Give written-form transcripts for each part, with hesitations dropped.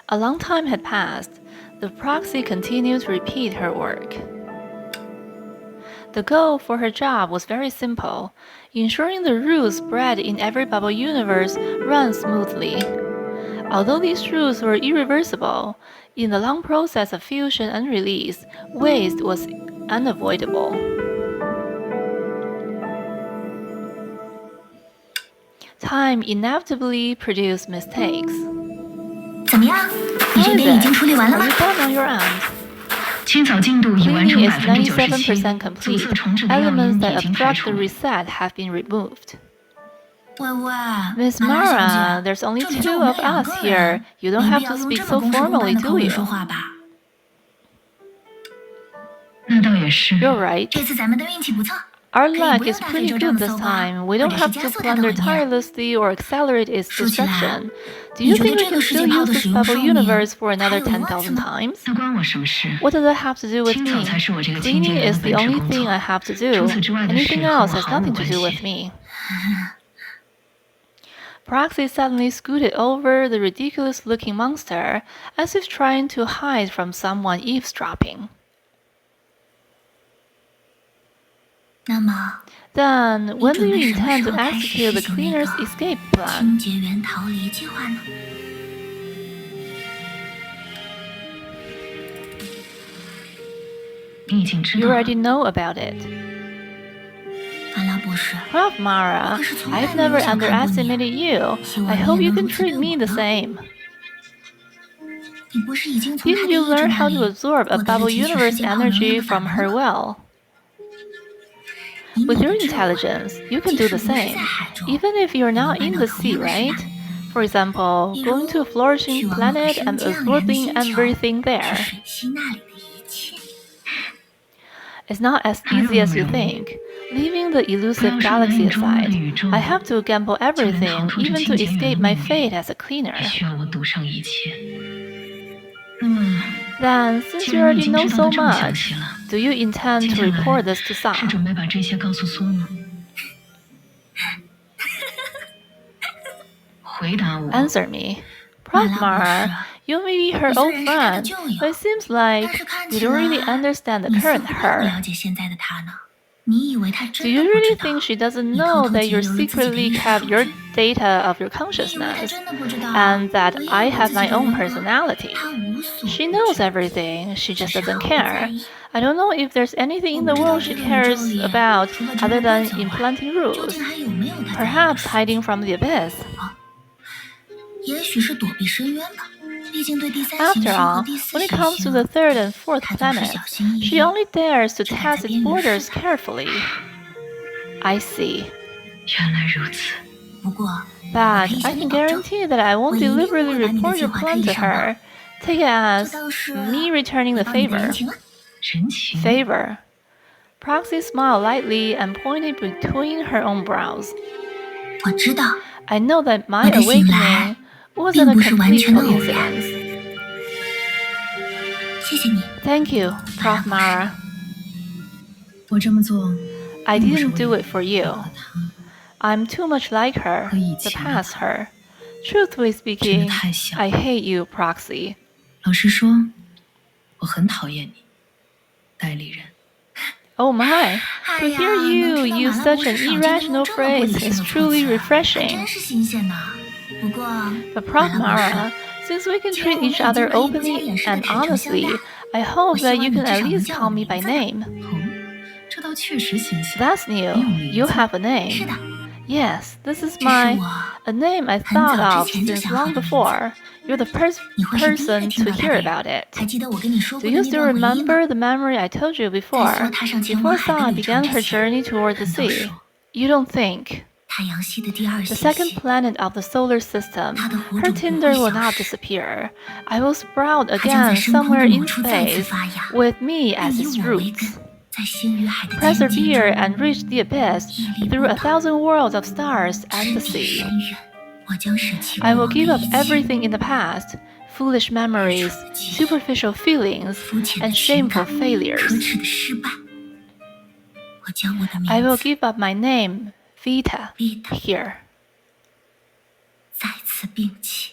A long time had passed. The proxy continued to repeat her work. The goal for her job was very simple, ensuring the rules spread in every bubble universe run smoothly. Although these rules were irreversible, in the long process of fusion and release, waste was unavoidable. Time inevitably produced mistakes. 怎么样？你这边已经处理完了吗？ Are you done on your end? 清扫进度已完成 Cleaning is 97%， 97% complete. Elements that obstruct the reset have been removed. 喂喂 Miss Mara, there's only 2 of us here. You don't have to speak so formally, do you? 说话吧。那倒也是。 You're right. 这次咱们的运气不错。 Our luck is pretty good this time. We don't have to plunder tirelessly or accelerate its destruction. Do you think we can still use this bubble universe for another 10,000 times? 那关我什么事？ What does that have to do with 清扫 me? 才是我这个清洁 Cleaning 员 is 的 the 本职 only 工 thing 作。 I have to do. 除此之外的事 Anything 和 else 我 has 毫无 nothing to 关 do 系。 with me. Proxy suddenly scooted over the ridiculous-looking monster, as if trying to hide from someone eavesdropping. 那么， Then, when do 你 you 准备什么 intend 时 to 候开始 execute the 实行那 cleaner's 个 escape plan? 清洁员逃离计划呢？ 你已经知 You 道了。 already know about it. 阿拉博士， Prof Mara, I've never underestimated you. I hope you can treat me the same. 你不是已经从他 Didn't 的 you 意志 learn 那 how to 里 absorb a 获得了 bubble 汲取世 universe 界泡能量 energy 的 from 本 her 能吗？ well? 以你 With 的 your 智慧， intelligence, you can 即 do 使 the 不是在 same, 海中， even if you're 也能 not 办 in 到 the 同 sea, 样的事 right? 吧？ For example, going to a flourishing 去往某个 planet 升 and 降员的 absorbing 星球， everything 去 there. 吮吸那里的一切。 It's not as easy as you think. Leaving the elusive galaxy aside, I have to gamble everything, even to escape my fate as a cleaner. 需要我赌上一切。那么， Then, since 既 you 然你已 already 经 know 知道 so 的这么详 much, 细了， do you intend 接 to 下来 report this to 是 Sa? 准备把这些告诉苏吗？回答我。 Answer me. Prof Mara, you may be her old friend, but it seems 但 like 是看 you 起 don't 来 really understand the 你似 current 乎并不 her. 了解现在的他呢。你以为他 Do 真 you 的不知 really 道？ think she doesn't 你 know 偷偷 that 截 you 留了自己的 secretly 意识 kept 数 your 据？ data of your 你以为他 consciousness 真的不知道 and that 我 I 以为 have 自 my 己的 own 人格 personality? 他无所 She 不 knows 知， everything, she 只 just 是毫 doesn't 不在 care. 意。 I don't know if there's anything 我 in 不 the 知道 world 这 she 个宇宙 cares 里 about 除了成 other 为 than 鸽子外， implanting 究 rules. 竟还有没有他在意的 Perhaps 事 hiding from the abyss. 也许是躲避深渊吧。毕竟对第三行 After 星和 all, 第四 when it 行 comes to 星， the third and fourth 他总是 planets, 小心翼翼， she only dares to 只敢 test 在 its 边缘 borders 试探。 carefully. I see. 原来如此。不过，我 But 可以 I 向你 can 保证， guarantee that I 我 won't 一定不 deliberately 会把你的 report 计 your 划 plan 推 to 上网。 her. Take it 这 as 倒是 me returning 回 the 报你的人 favor. 情了。人情 Favor. Proxy smiled lightly and pointed between her own brows. 我知道， I know that my 我的醒来 awakening wasn't 并 a 不是完 complete 全的偶然。 coincidence. 谢谢你， Thank you, Prof Mara. 我这么做 I 并不是 didn't 为 do 了 it for you. 和他 I'm too much like her, 和以 the 前的 past 她 her. Truthfully 真的 speaking, 太像 I hate you, Proxy. 老实说，我很讨厌你，代理人。 Oh my, 哎 to 呀， hear 能 you 听到 use 马拉 such 博士 an 少见的 irrational 用这么玻 phrase 璃心 is 的措 truly 辞，还 refreshing. 真是新鲜呢。不过， But Prof 马拉博士 Mara, since we can 既然 treat 我们 each 已经 other 可以不加 openly 掩饰的 and 坦诚相 honestly, 待， I hope 我希 that 望 you 你 can 至 at 少能 least 叫我 call 的 me 名 by 字呢。 name. 哦，这倒确实新鲜。 That's 你有 new. 名 You 字 have a 是 name. 的， Yes, this is 这是 my 我 a name I 很 thought 早 of 之前就 since 想好 long 的名字。 before. You're the first 你会是第一个 person 听 to 到它 hear 的人。 about it. 还记得我跟你说 Do 过 you 的那 still 段回忆吗？ remember the memory I told you 在 before, 梭踏上前往 before 海的 Sa 旅程 began 之 her 前， journey toward the 看到 sea? 说 You don't think. 太阳系的第二 The 行 second 星， planet of the solar system, 它的火 her 种不 tinder 会 will 消 not 失， disappear. I will sprout 它将在 again 深空的 somewhere 某 in 处再次 space, 发芽， with me 并 as 以 its 我为 roots. 根，在星与海的间接 Persevere 中 and reach the abyss 屹立 through 不 a 倒， thousand worlds of stars and 直 the 抵 sea. 深渊。我将舍弃 I 过 will 往 give 的 up 一切， everything in the past, foolish memories, superficial feelings, 肤浅的 and 情 shameful 感，可 failures. 耻的失败。我将我的 I 名 will 字 give up my name, Vita, Vita here. 再次摒弃。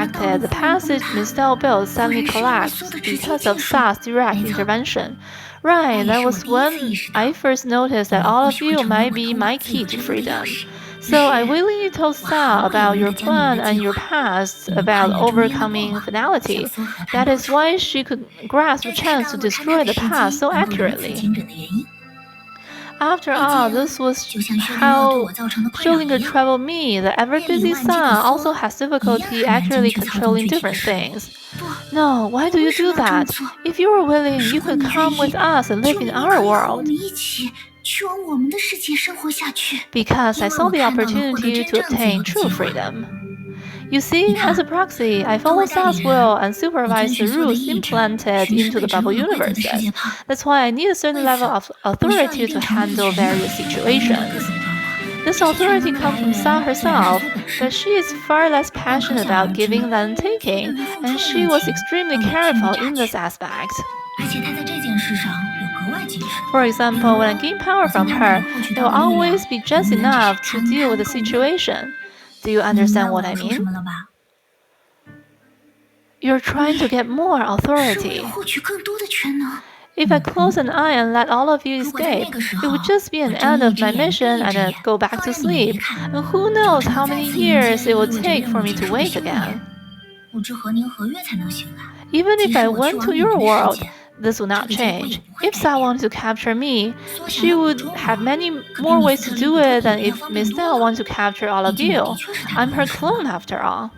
unexpected, the passage Mr. built suddenly collapsed because of Sa's direct intervention. Right, that was when I first noticed that all of you might be my key to freedom. So I willingly told Sa about your plan and your past, about overcoming finality. That is why she could grasp the chance to destroy the past so accurately. After all, this was how Schrödinger troubled me. The ever-busy Sa also has difficulty accurately controlling different things. No, why do you do that? If you were willing, you could come with us and live in our world. Because I saw the opportunity to obtain true freedom. You see, as a proxy, I follow Sa's will and supervise the rules implanted into the bubble universes. That's why I need a certain level of authority to handle various situations. This authority comes from Sa herself, but she is far less passionate about giving than taking, and she was extremely careful in this aspect. For example, when I gain power from her, it will always be just enough to deal with the situation. Do you understand what I mean? You're trying to get more authority. If I close an eye and let all of you escape, it would just be an end of my mission and I'd go back to sleep. And who knows how many years it will take for me to wake again. Even if I went to your world, this would not change. If Sa wanted to capture me, she would have many more ways to do it than if Miss Dell wanted to capture all of you. I'm her clone after all.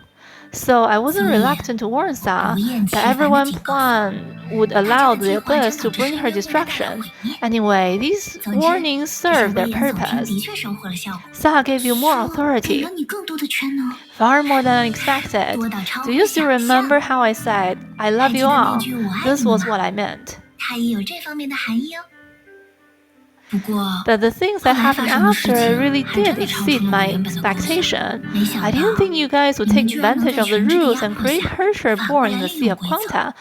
So I wasn't reluctant to warn Sa that everyone's plan would allow the abyss to bring her destruction. Anyway, these warnings serve their purpose. Sa gave you more authority, far more than I expected. Do you still remember how I said, I love you all? This was what I meant. But the things that happened after really did exceed my expectation. I didn't think you guys would take advantage of the rules and create pressure born in the Sea of Quanta,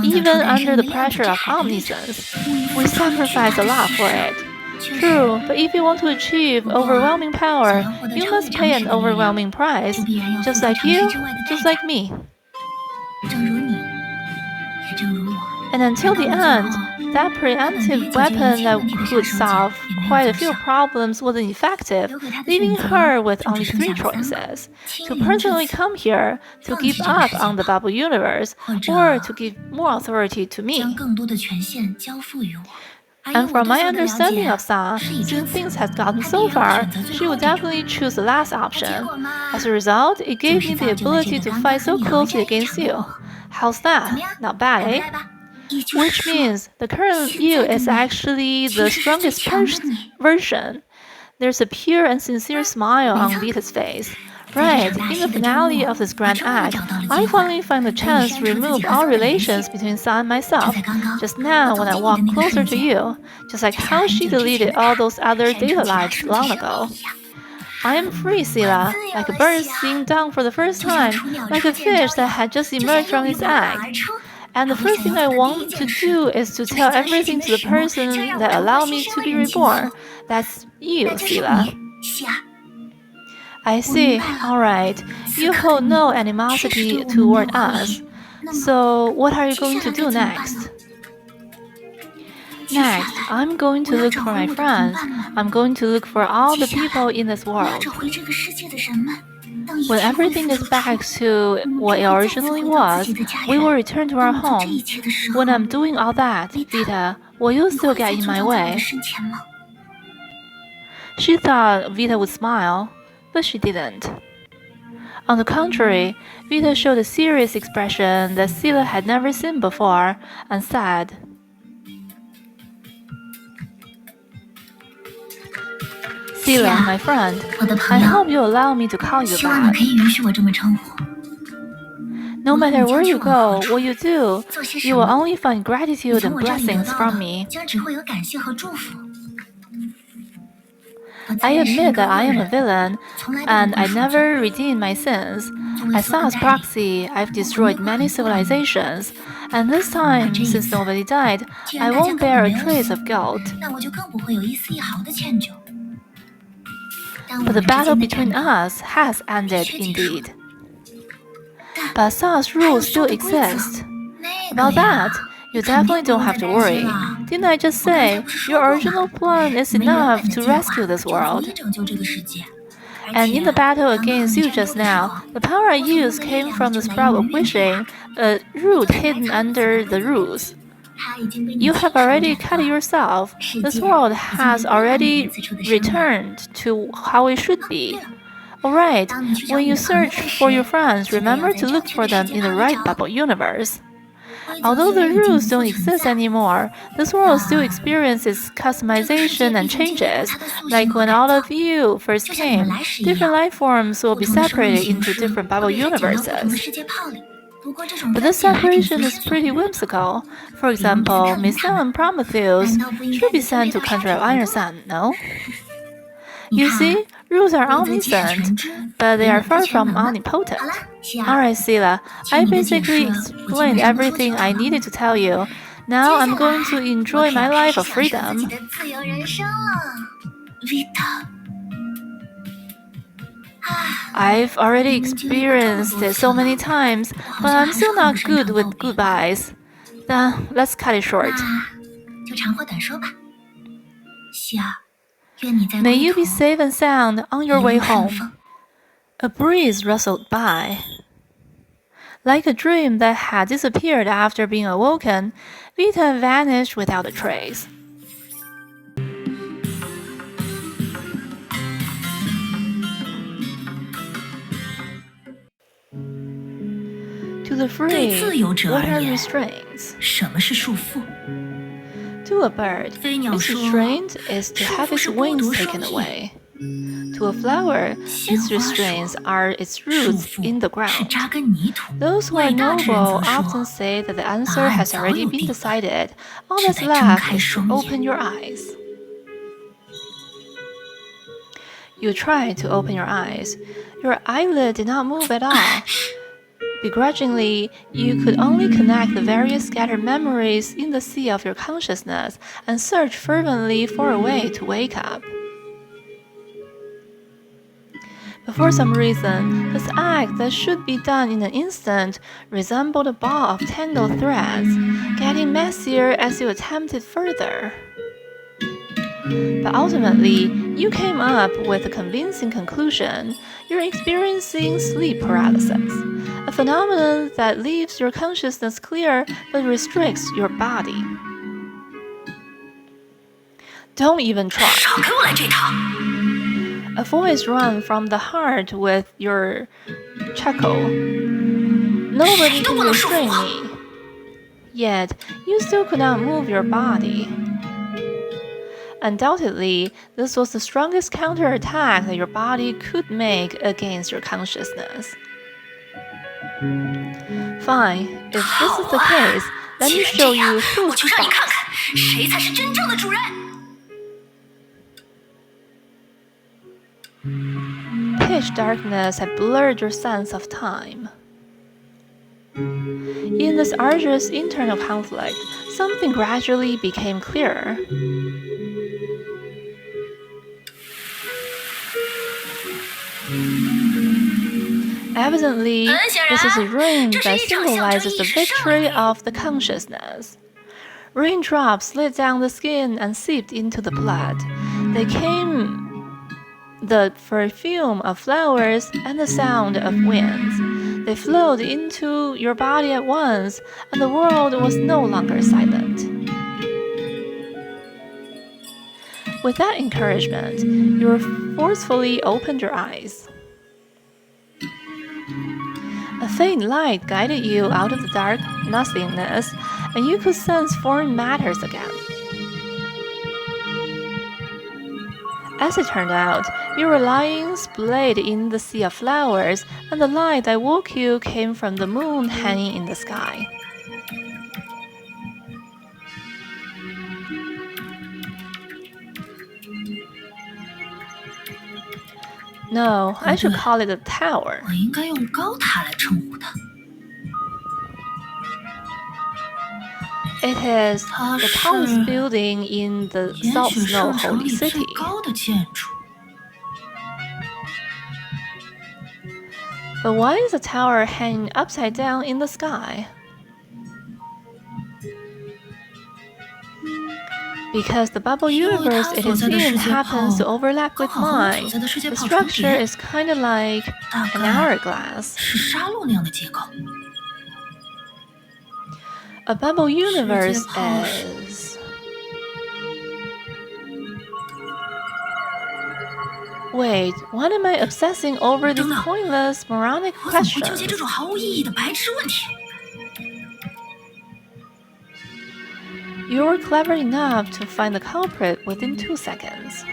even under the pressure of omniscience. We sacrificed a lot for it. True, but if you want to achieve overwhelming power, you must pay an overwhelming price, just like you, just like me. And until the end, that preemptive weapon that could solve quite a few problems wasn't effective, leaving her with only 3 choices: to personally come here, to give up on the bubble universe, or to give more authority to me. And from my understanding of Sa, since things had gotten so far, she would definitely choose the last option. As a result, it gave me the ability to fight so closely against you. How's that? Not bad, eh? Which means the current you is actually the strongest version. There's a pure and sincere smile on Vita's face. Right, in the finale of this grand act, I finally find the chance to remove all relations between Sa and myself, just now when I walk closer to you, just like how she deleted all those other data lives long ago. I am free, Sila, like a bird seeing dawn for the first time, like a fish that had just emerged from its egg. And the first thing I want to do is to tell everything to the person that allowed me to be reborn. That's you, Sila. I see. Alright. You hold no animosity toward us. So, what are you going to do next? Next, I'm going to look for my friends. I'm going to look for all the people in this world. When everything is back to what it originally was, we will return to our home. When I'm doing all that, Vita, will you still get in my way? She thought Vita would smile, but she didn't. On the contrary, Vita showed a serious expression that Sila had never seen before, and said, Sila, my friend, I hope you allow me to call you that. No matter where you go, what you do, you will only find gratitude and blessings from me. I admit that I am a villain, and I never redeem my sins. As Sa's proxy, I've destroyed many civilizations, and this time, since nobody died, I won't bear a trace of guilt. But the battle between us has ended indeed. But Sa's rules still exist. About that, you definitely don't have to worry. Didn't I just say your original plan is enough to rescue this world? And in the battle against you just now, the power I used came from the sprout of wishing, a root hidden under the roots. You have already cut it yourself. This world has already returned to how it should be. Alright, when you search for your friends, remember to look for them in the right bubble universe. Although the rules don't exist anymore, this world still experiences customization and changes. Like when all of you first came, different life forms will be separated into different bubble universes. But this separation is pretty whimsical. For example, Messiah and Prometheus should be sent to country of Iron Sun, no? You see, rules are omniscient, but they are far from omnipotent. Alright, Sila, I basically explained everything I needed to tell you. Now I'm going to enjoy my life of freedom. I've already experienced it so many times, but I'm still not good with goodbyes. Then let's cut it short. May you be safe and sound on your way home. A breeze rustled by. Like a dream that had disappeared after being awoken, Vita vanished without a trace. To the free, what are restraints? 什么是束缚？ To a bird, its restraint is to have its wings taken away. To a flower, its restraints are its roots in the ground. Those who are noble often say that the answer has already been decided. All that's left is to open your eyes. You tried to open your eyes. Your eyelid did not move at all. Begrudgingly, you could only connect the various scattered memories in the sea of your consciousness and search fervently for a way to wake up. But for some reason, this act that should be done in an instant resembled a ball of tangled threads, getting messier as you attempted further. But ultimately, you came up with a convincing conclusion. You're experiencing sleep paralysis, a phenomenon that leaves your consciousness clear but restricts your body. Don't even try. A voice ran from the heart with your chuckle. Nobody can restrain me. Yet, you still could not move your body. Undoubtedly, this was the strongest counterattack that your body could make against your consciousness. Fine, if this is the case, let me show you who's boss. Pitch darkness had blurred your sense of time. In this arduous internal conflict, something gradually became clearer. Evidently, this is a dream that symbolizes the victory of the consciousness. Raindrops slid down the skin and seeped into the blood. They came the perfume of flowers and the sound of winds. They flowed into your body at once, and the world was no longer silent. With that encouragement, you forcefully opened your eyes. A faint light guided you out of the dark nothingness, and you could sense foreign matters again. As it turned out, you were lying splayed in the sea of flowers, and the light that woke you came from the moon hanging in the sky. No, I should call it a tower. 我应该用高塔来称呼它。 It is the tallest building in the South Snow Holy City. 高的建筑。 But why is the tower hanging upside down in the sky? Because the bubble universe it is in happens to overlap with mine, the structure is kind of like an hourglass. 是沙漏那样的结构。 A bubble universe is... Wait, why am I obsessing over these pointless, moronic 我怎么会纠 questions? 结这种毫无意义的白痴问题？ You were clever enough to find the culprit within 2 seconds.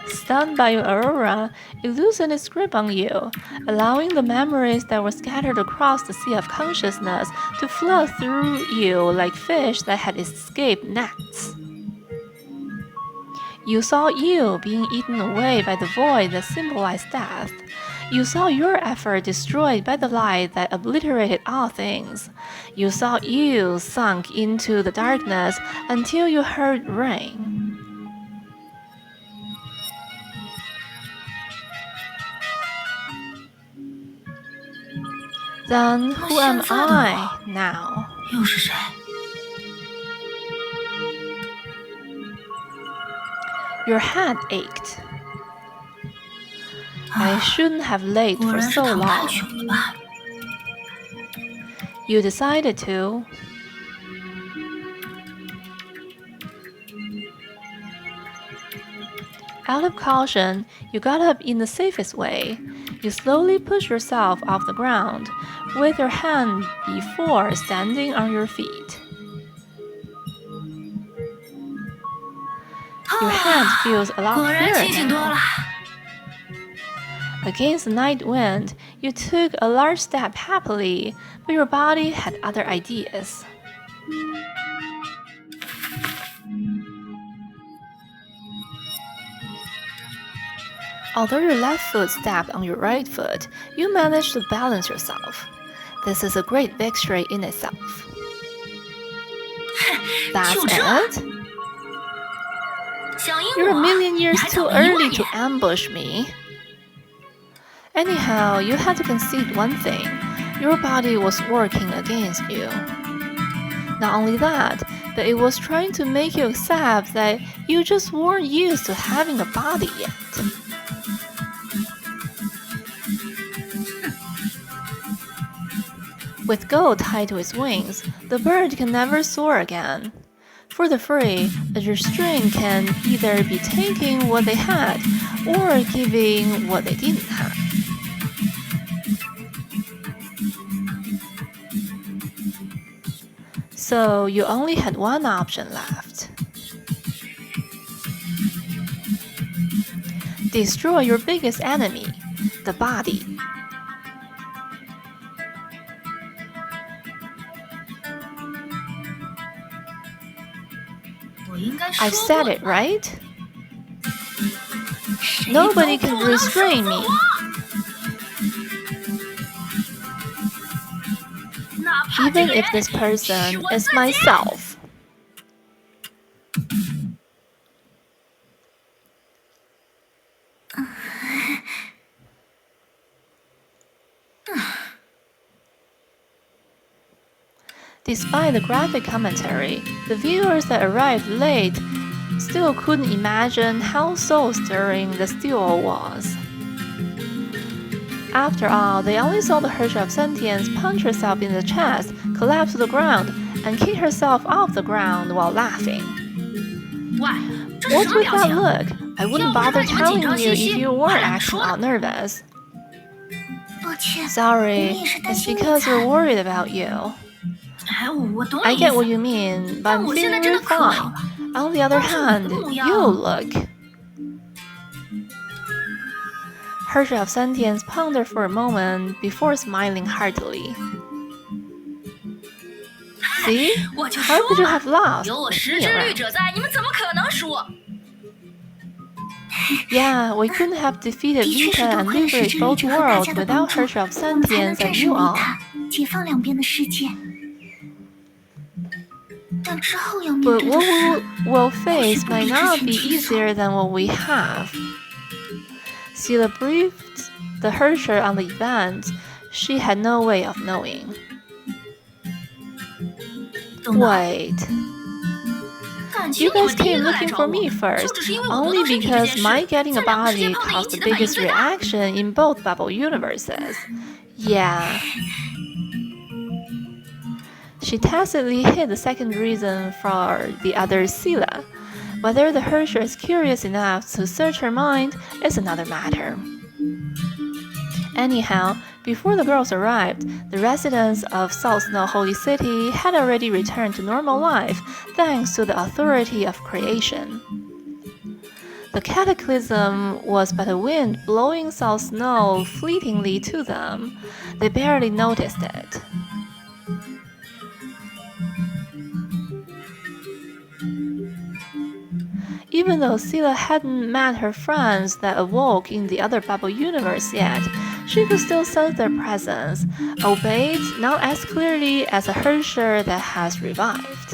Stunned by your aurora, it loosened its grip on you, allowing the memories that were scattered across the sea of consciousness to flood through you like fish that had escaped nets. You saw you being eaten away by the void that symbolized death. You saw your effort destroyed by the light that obliterated all things. You saw you sunk into the darkness until you heard rain. Then who am I now? 又是谁？ Your head ached. I shouldn't have laid 果 for 然是 so 躺太 long. 久了吧？ You decided to. Out of caution, you got up in the safest way. You slowly pushed yourself off the ground, with your hand before standing on your feet. Your hand feels a lot 果然 clearer 清醒多 now. 了。 Against the night wind, you took a large step happily, but your body had other ideas. Although your left foot stepped on your right foot, you managed to balance yourself. This is a great victory in itself. That's 就这？ it? 想赢 You're a 我？ million 你 years 还 too 早了1万 early to 年。 ambush me. Anyhow, you had to concede one thing. Your body was working against you. Not only that, but it was trying to make you accept that you just weren't used to having a body yet. With gold tied to its wings, the bird can never soar again. For the free, a restraint can either be taking what they had or giving what they didn't have. So you only had one option left. Destroy your biggest enemy, the body. I've said it, right? Nobody can restrain me. Even if this person is myself. Despite the graphic commentary, the viewers that arrived late still couldn't imagine how soul-stirring the duel was. After all, they only saw the Herrscher of Sentience punch herself in the chest, collapse to the ground, and kick herself off the ground while laughing. What's with that look? I wouldn't bother telling you if you weren't acting all nervous. 抱歉， Sorry, 我也是担 it's 心你 because we're 惨。 worried about you. 哎，我懂 I 你意 get what 思。 you mean, but 但 I'm 我现在 feeling 真 really 的可好 fine. 了。 On the other 但是我 hand, 不要 you look. Herrscher of Sentience pondered for a moment before smiling heartily. See? 我就 How 说 could you 嘛 have lost 有我 with 石 me 之律 around? 者在，你们怎么可能输？ Yeah, we couldn't have defeated 的确是 Vita 多 and 亏了石 liberate 之律 both 者和大 worlds 家的帮 without 助， Herrscher of 我们才能 Sentience 战 and 胜 you 维 all. 塔，解放两边的世界。但之后要面 But 对的 what 事， we'll face 或许不比 might 之 not 前 be 轻松。 easier than what we have. Sila briefed the Herrscher on the event she had no way of knowing. 懂了， Wait, 干 You guys came looking for me first, only because my getting a body caused the biggest reaction in both bubble universes. Yeah. She tacitly hid the second reason for the other Scylla. Whether the Hersher is curious enough to search her mind is another matter. Anyhow, before the girls arrived, the residents of South Snow Holy City had already returned to normal life thanks to the authority of creation. The cataclysm was but a wind blowing South Snow fleetingly to them. They barely noticed it. Even though Scylla hadn't met her friends that awoke in the other bubble universe yet, she could still sense their presence, albeit not as clearly as a Hersher that has revived.